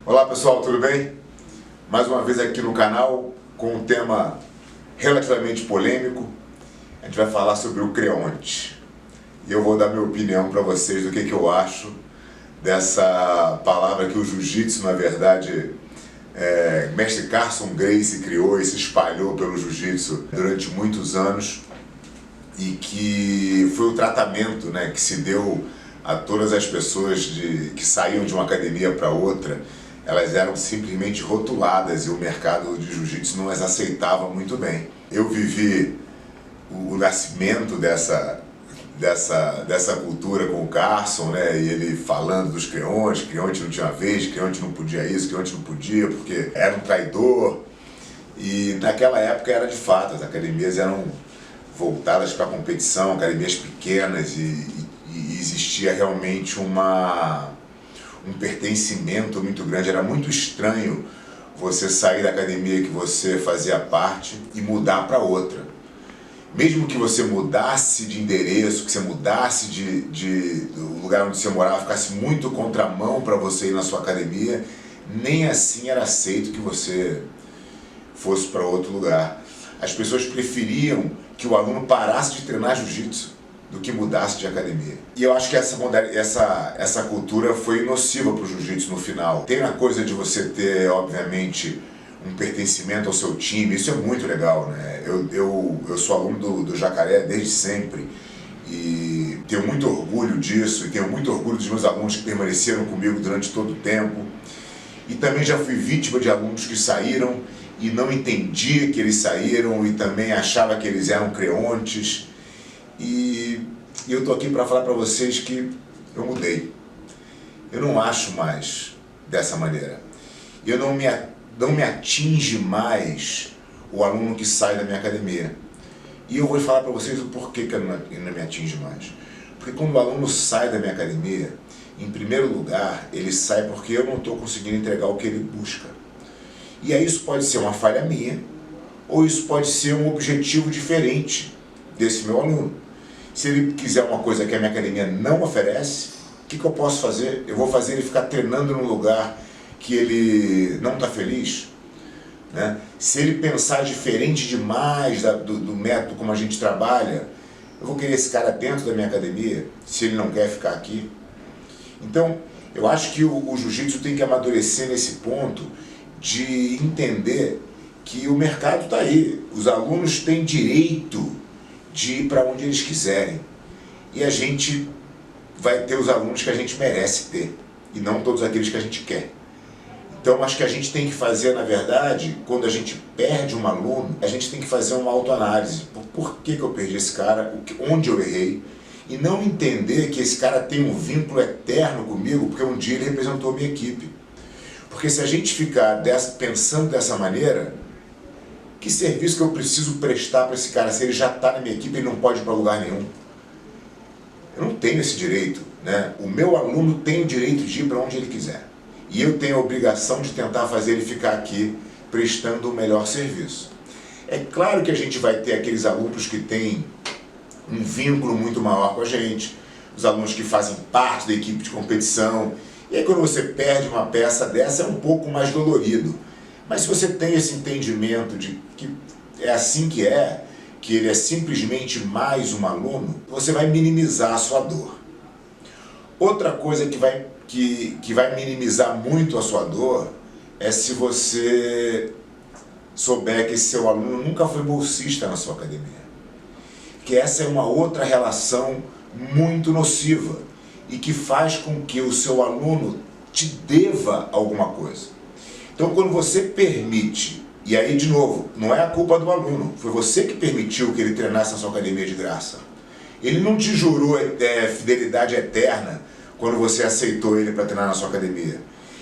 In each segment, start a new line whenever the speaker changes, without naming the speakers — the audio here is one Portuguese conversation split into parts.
Olá pessoal, tudo bem? Mais uma vez aqui no canal com um tema relativamente polêmico. A gente vai falar sobre o creonte. E eu vou dar minha opinião para vocês do que eu acho dessa palavra que o jiu-jitsu, na verdade, mestre Carson Gracie criou e se espalhou pelo jiu-jitsu durante muitos anos, e que foi o tratamento, né, que se deu a todas as pessoas que saíam de uma academia para outra. Elas eram simplesmente rotuladas e o mercado de jiu-jitsu não as aceitava muito bem. Eu vivi o nascimento dessa cultura com o Carson, né? E ele falando dos creontes, creonte não tinha vez, creonte não podia isso, creonte não podia porque era um traidor. E naquela época era de fato, as academias eram voltadas para a competição, academias pequenas, e existia realmente um pertencimento muito grande. Era muito estranho você sair da academia que você fazia parte e mudar para outra. Mesmo que você mudasse de endereço, que você mudasse do lugar onde você morava, ficasse muito contramão para você ir na sua academia, nem assim era aceito que você fosse para outro lugar. As pessoas preferiam que o aluno parasse de treinar jiu-jitsu do que mudasse de academia. E eu acho que essa cultura foi nociva para o jiu-jitsu no final. Tem a coisa de você ter, obviamente, um pertencimento ao seu time, isso é muito legal, né? Eu sou aluno do Jacaré desde sempre e tenho muito orgulho disso, e tenho muito orgulho dos meus alunos que permaneceram comigo durante todo o tempo. E também já fui vítima de alunos que saíram e não entendia que eles saíram e também achava que eles eram creontes. E eu estou aqui para falar para vocês que eu mudei. Eu não acho mais dessa maneira. Eu não me atinge mais o aluno que sai da minha academia. E eu vou falar para vocês o porquê que ele não me atinge mais. Porque quando o aluno sai da minha academia, em primeiro lugar, ele sai porque eu não estou conseguindo entregar o que ele busca. E aí isso pode ser uma falha minha, ou isso pode ser um objetivo diferente desse meu aluno. Se ele quiser uma coisa que a minha academia não oferece, o que eu posso fazer? Eu vou fazer ele ficar treinando num lugar que ele não está feliz, né? Se ele pensar diferente demais do método como a gente trabalha, eu vou querer esse cara dentro da minha academia, se ele não quer ficar aqui. Então, eu acho que o jiu-jitsu tem que amadurecer nesse ponto de entender que o mercado está aí. Os alunos têm direito de ir para onde eles quiserem. E a gente vai ter os alunos que a gente merece ter, e não todos aqueles que a gente quer. Então, acho que a gente tem que fazer, na verdade, quando a gente perde um aluno, a gente tem que fazer uma autoanálise. Por que eu perdi esse cara? Onde eu errei? E não entender que esse cara tem um vínculo eterno comigo, porque um dia ele representou a minha equipe. Porque se a gente ficar pensando dessa maneira, que serviço que eu preciso prestar para esse cara? Se ele já está na minha equipe, ele não pode ir para lugar nenhum. Eu não tenho esse direito, né? O meu aluno tem o direito de ir para onde ele quiser. E eu tenho a obrigação de tentar fazer ele ficar aqui prestando o melhor serviço. É claro que a gente vai ter aqueles alunos que têm um vínculo muito maior com a gente, os alunos que fazem parte da equipe de competição. E aí quando você perde uma peça dessa é um pouco mais dolorido. Mas se você tem esse entendimento de que é assim que ele é simplesmente mais um aluno, você vai minimizar a sua dor. Outra coisa que vai minimizar muito a sua dor é se você souber que esse seu aluno nunca foi bolsista na sua academia. Que essa é uma outra relação muito nociva e que faz com que o seu aluno te deva alguma coisa. Então, quando você permite, e aí de novo, não é a culpa do aluno, foi você que permitiu que ele treinasse na sua academia de graça. Ele não te jurou fidelidade eterna quando você aceitou ele para treinar na sua academia.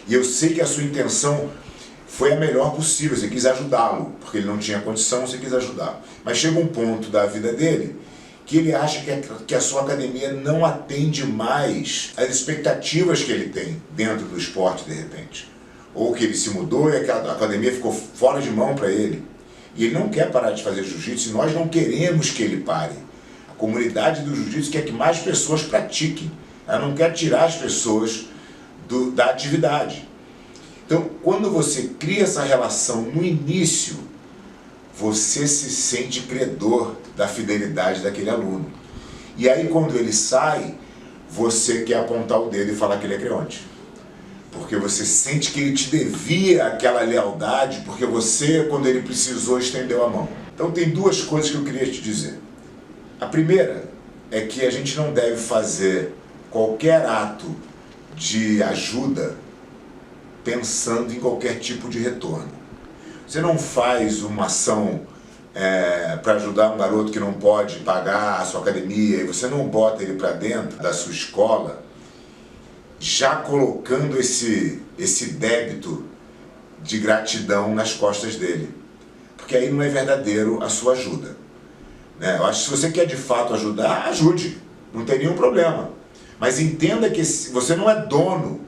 E eu sei que a sua intenção foi a melhor possível, você quis ajudá-lo, porque ele não tinha condição, você quis ajudá-lo. Mas chega um ponto da vida dele que ele acha que a sua academia não atende mais às expectativas que ele tem dentro do esporte, de repente. Ou que ele se mudou e a academia ficou fora de mão para ele. E ele não quer parar de fazer jiu-jitsu, e nós não queremos que ele pare. comunidade do jiu-jitsu quer que mais pessoas pratiquem. Ela não quer tirar as pessoas da atividade. Então, quando você cria essa relação no início, você se sente credor da fidelidade daquele aluno. E aí, quando ele sai, você quer apontar o dedo e falar que ele é creonte. Porque você sente que ele te devia aquela lealdade, porque você, quando ele precisou, estendeu a mão. Então tem duas coisas que eu queria te dizer. A primeira é que a gente não deve fazer qualquer ato de ajuda pensando em qualquer tipo de retorno. Você não faz uma ação para ajudar um garoto que não pode pagar a sua academia e você não bota ele para dentro da sua escola já colocando esse débito de gratidão nas costas dele. Porque aí não é verdadeiro a sua ajuda. Né? Eu acho que se você quer de fato ajudar, ajude. Não tem nenhum problema. Mas entenda que você não é dono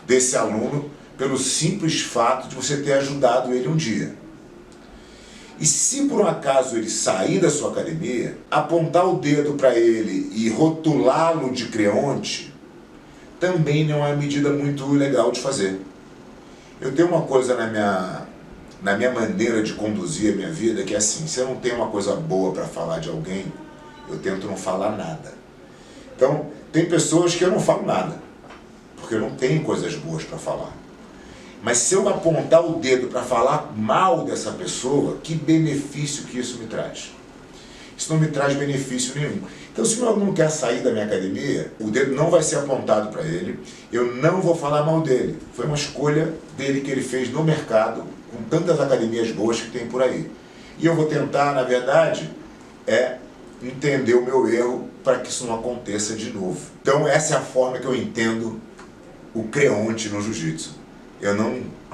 desse aluno pelo simples fato de você ter ajudado ele um dia. E se por um acaso ele sair da sua academia, apontar o dedo para ele e rotulá-lo de creonte, também não é uma medida muito legal de fazer. Eu tenho uma coisa na minha maneira de conduzir a minha vida, que é assim, se eu não tenho uma coisa boa para falar de alguém, eu tento não falar nada. Então, tem pessoas que eu não falo nada, porque eu não tenho coisas boas para falar. Mas se eu apontar o dedo para falar mal dessa pessoa, que benefício que isso me traz? Isso não me traz benefício nenhum. Então, se meu aluno quer sair da minha academia, o dedo não vai ser apontado para ele, eu não vou falar mal dele. Foi uma escolha dele que ele fez no mercado, com tantas academias boas que tem por aí. E eu vou tentar, na verdade, entender o meu erro para que isso não aconteça de novo. Então, essa é a forma que eu entendo o creonte no jiu-jitsu. Eu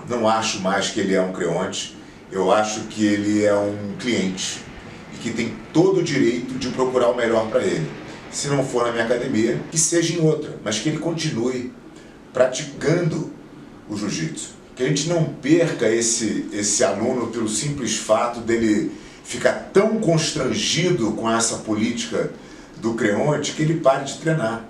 não acho mais que ele é um creonte, eu acho que ele é um cliente e que tem todo o direito de procurar o melhor para ele. Se não for na minha academia, que seja em outra, mas que ele continue praticando o jiu-jitsu. Que a gente não perca esse aluno pelo simples fato dele ficar tão constrangido com essa política do creonte que ele pare de treinar.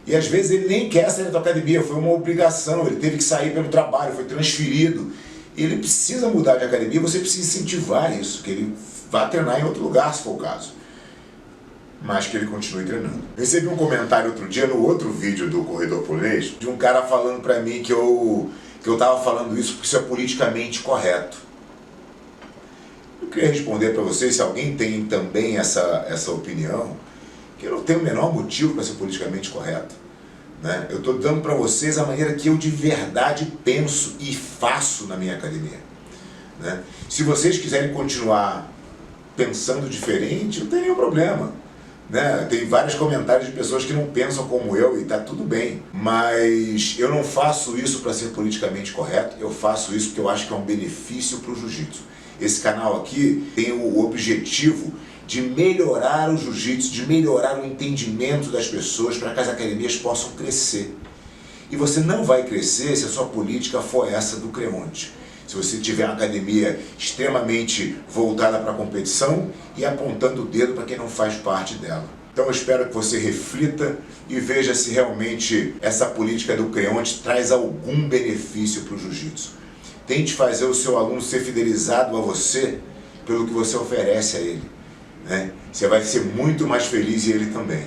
E às vezes ele nem quer sair da academia, foi uma obrigação, ele teve que sair pelo trabalho, foi transferido. Ele precisa mudar de academia, você precisa incentivar isso, que ele vá treinar em outro lugar, se for o caso. Mas que ele continue treinando. Recebi um comentário outro dia, no outro vídeo do Corredor Polonês, de um cara falando pra mim que eu estava falando isso porque isso é politicamente correto. Eu queria responder para vocês, se alguém tem também essa opinião, que eu não tenho o menor motivo para ser politicamente correto. Né? Eu estou dando para vocês a maneira que eu de verdade penso e faço na minha academia. Né? Se vocês quiserem continuar pensando diferente, não tem nenhum problema. Né? Tem vários comentários de pessoas que não pensam como eu e está tudo bem. Mas eu não faço isso para ser politicamente correto, eu faço isso porque eu acho que é um benefício para o jiu-jitsu. Esse canal aqui tem o objetivo de melhorar o jiu-jitsu, de melhorar o entendimento das pessoas para que as academias possam crescer. E você não vai crescer se a sua política for essa do creonte. Se você tiver uma academia extremamente voltada para a competição e apontando o dedo para quem não faz parte dela. Então eu espero que você reflita e veja se realmente essa política do creonte traz algum benefício para o jiu-jitsu. Tente fazer o seu aluno ser fidelizado a você pelo que você oferece a ele. Né? Você vai ser muito mais feliz e ele também.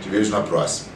Te vejo na próxima.